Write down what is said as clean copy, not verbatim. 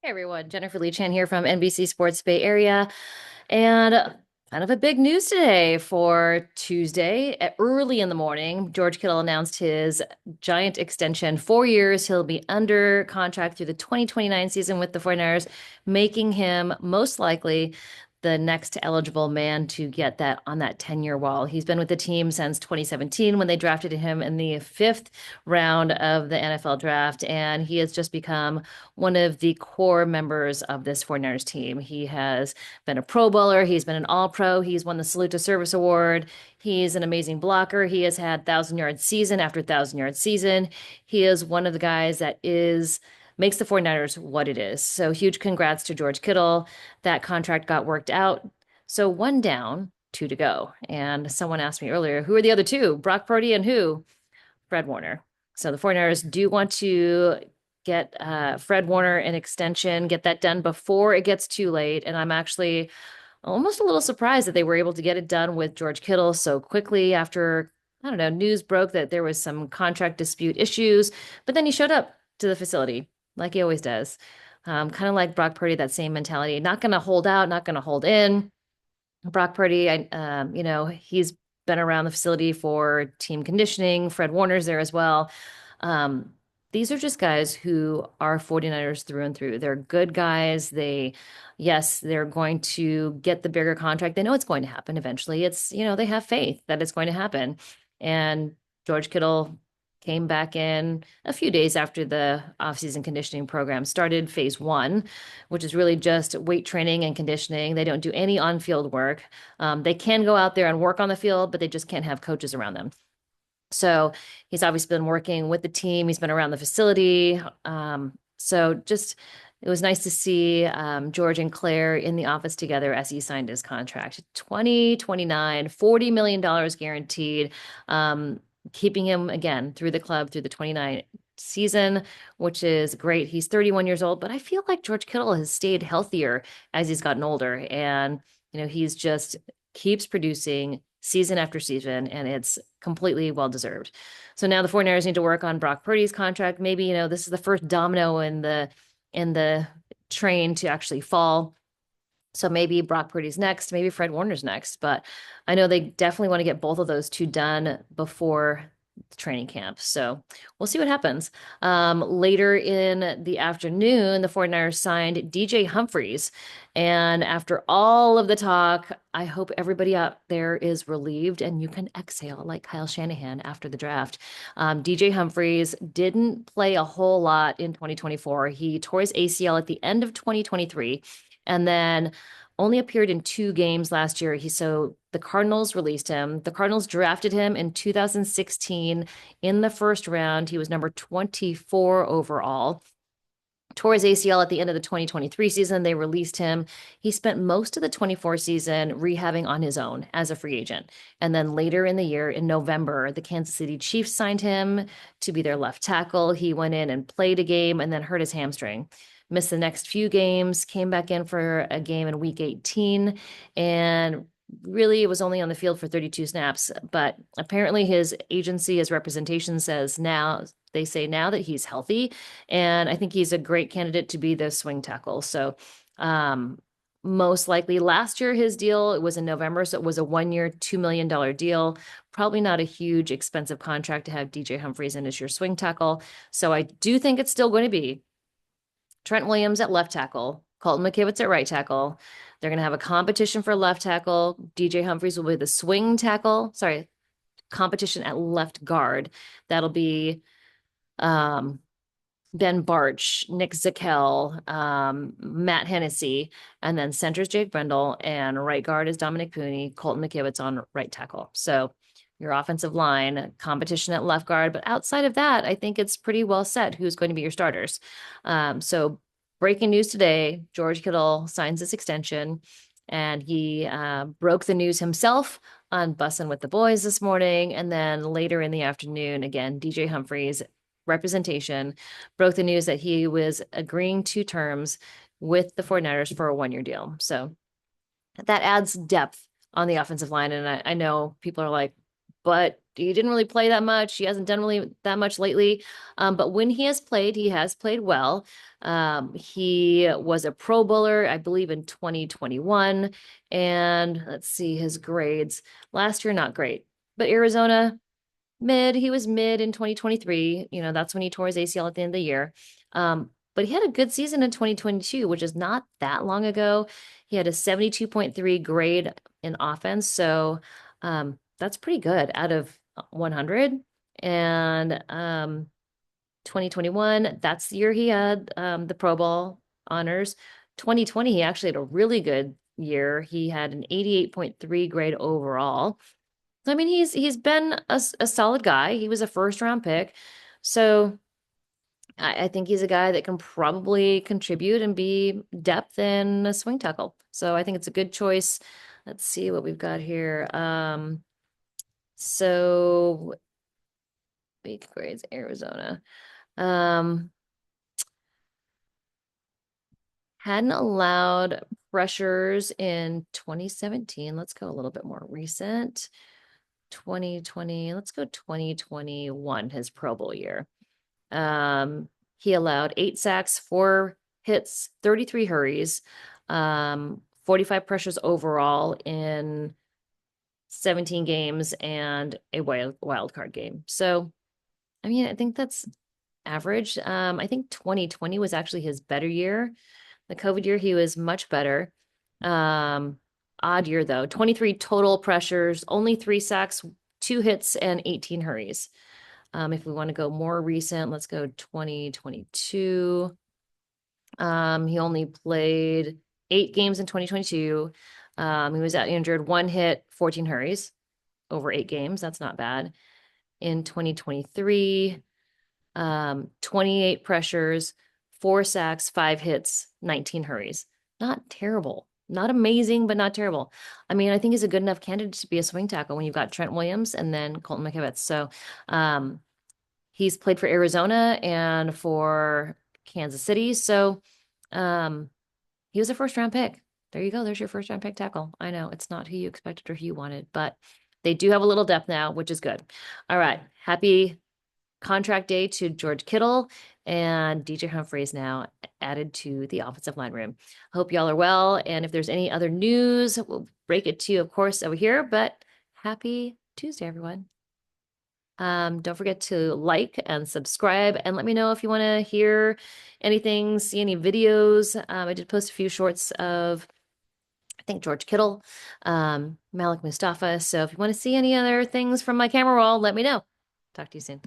Hey everyone, Jennifer Lee Chan here from NBC Sports Bay Area. And kind of a big news today for Tuesday. Early in the morning, George Kittle announced his giant extension, 4 years. He'll be under contract through the 2029 season with the 49ers, making him most likely the next eligible man to get that on that 10-year wall. He's been with the team since 2017 when they drafted him in the fifth round of the NFL draft, and he has just become one of the core members of this 49ers team. He has been a Pro Bowler, he's been an All Pro, he's won the Salute to Service Award, he's an amazing blocker, he has had 1,000 yard season after 1,000 yard season. He is one of the guys that is makes the 49ers what it is. So huge congrats to George Kittle. That contract got worked out. So one down, two to go. And someone asked me earlier, who are the other two? Brock Purdy and who? Fred Warner. So the 49ers do want to get Fred Warner an extension, get that done before it gets too late. And I'm actually almost a little surprised that they were able to get it done with George Kittle so quickly after, I don't know, news broke that there was some contract dispute issues. But then he showed up to the facility like he always does. Kind of like Brock Purdy, that same mentality. Not going to hold out, not going to hold in. Brock Purdy, he's been around the facility for team conditioning. Fred Warner's there as well. Um, these are just guys who are 49ers through and through. They're good guys. Yes, they're going to get the bigger contract. They know it's going to happen eventually. They have faith that it's going to happen. And George Kittle came back in a few days after the offseason conditioning program started, phase one, which is really just weight training and conditioning. They don't do any on-field work. They can go out there and work on the field, but they just can't have coaches around them. So he's obviously been working with the team. He's been around the facility. So just it was nice to see George and Claire in the office together as he signed his contract. 2029, $40 million guaranteed, keeping him again through the club through the 29 season, which is great. He's 31 years old, but I feel like George Kittle has stayed healthier as he's gotten older. And, he's just keeps producing season after season, and it's completely well deserved. So now the 49ers need to work on Brock Purdy's contract. Maybe, this is the first domino in the train to actually fall. So maybe Brock Purdy's next, maybe Fred Warner's next, but I know they definitely want to get both of those two done before the training camp. So we'll see what happens. Later in the afternoon, the 49ers signed DJ Humphries. And after all of the talk, I hope everybody out there is relieved and you can exhale like Kyle Shanahan after the draft. DJ Humphries didn't play a whole lot in 2024. He tore his ACL at the end of 2023 and then only appeared in two games last year. So the Cardinals released him. The Cardinals drafted him in 2016 in the first round. He was number 24 overall. Tore his ACL at the end of the 2023 season. They released him. He spent most of the 24 season rehabbing on his own as a free agent. And then later in the year, in November, the Kansas City Chiefs signed him to be their left tackle. He went in and played a game and then hurt his hamstring. Missed the next few games, came back in for a game in week 18, and really it was only on the field for 32 snaps. But apparently his agency, his representation says now, they say now that he's healthy, and I think he's a great candidate to be the swing tackle. So most likely last year his deal, it was in November, so it was a 1 year, $2 million deal. Probably not a huge expensive contract to have DJ Humphries in as your swing tackle. So I do think it's still going to be Trent Williams at left tackle, Colton McKivitz at right tackle. They're going to have a competition for left tackle. DJ Humphries will be the swing tackle. Sorry, competition at left guard. That'll be Ben Barch, Nick Zakel, Matt Hennessy, and then center's Jake Brendel, and right guard is Dominic Pooney, Colton McKivitz on right tackle. So your offensive line, competition at left guard. But outside of that, I think it's pretty well set who's going to be your starters. So breaking news today, George Kittle signs this extension, and he broke the news himself on Bussin' with the Boys this morning. And then later in the afternoon, again, DJ Humphries representation broke the news that he was agreeing to terms with the 49ers for a 1 year deal. So that adds depth on the offensive line. And I know people are like, but he didn't really play that much. He hasn't done really that much lately. But when he has played well. He was a Pro Bowler, I believe, in 2021. And let's see his grades. Last year, not great. But Arizona, mid. He was mid in 2023. That's when he tore his ACL at the end of the year. But he had a good season in 2022, which is not that long ago. He had a 72.3 grade in offense. So that's pretty good out of 100. And 2021, that's the year he had the Pro Bowl honors. 2020, he actually had a really good year. He had an 88.3 grade overall. So, I mean, he's been a solid guy. He was a first round pick. So I think he's a guy that can probably contribute and be depth in a swing tackle. So I think it's a good choice. Let's see what we've got here. So big grades, Arizona. Um, hadn't allowed pressures in 2017. Let's go a little bit more recent. 2020, let's go 2021, his Pro Bowl year. He allowed 8 sacks, 4 hits, 33 hurries, 45 pressures overall in 17 games and a wild card game. So, I mean, I think that's average. I think 2020 was actually his better year. The COVID year, he was much better. Um, Odd year though. 23 total pressures, only 3 sacks, 2 hits, and 18 hurries. If we want to go more recent, let's go 2022. He only played 8 games in 2022. He was out injured, 1 hit, 14 hurries over 8 games. That's not bad. In 2023, 28 pressures, 4 sacks, 5 hits, 19 hurries. Not terrible. Not amazing, but not terrible. I mean, I think he's a good enough candidate to be a swing tackle when you've got Trent Williams and then Colton McKivitz. So, he's played for Arizona and for Kansas City. So um, he was a first round pick. There you go. There's your first round pick tackle. I know it's not who you expected or who you wanted, but they do have a little depth now, which is good. All right. Happy contract day to George Kittle and DJ Humphries now added to the offensive line room. Hope y'all are well. And if there's any other news, we'll break it to you, of course, over here. But happy Tuesday, everyone. Don't forget to like and subscribe and let me know if you want to hear anything, see any videos. I did post a few shorts of, I think, George Kittle, Malik Mustafa. So if you want to see any other things from my camera roll, let me know. Talk to you soon.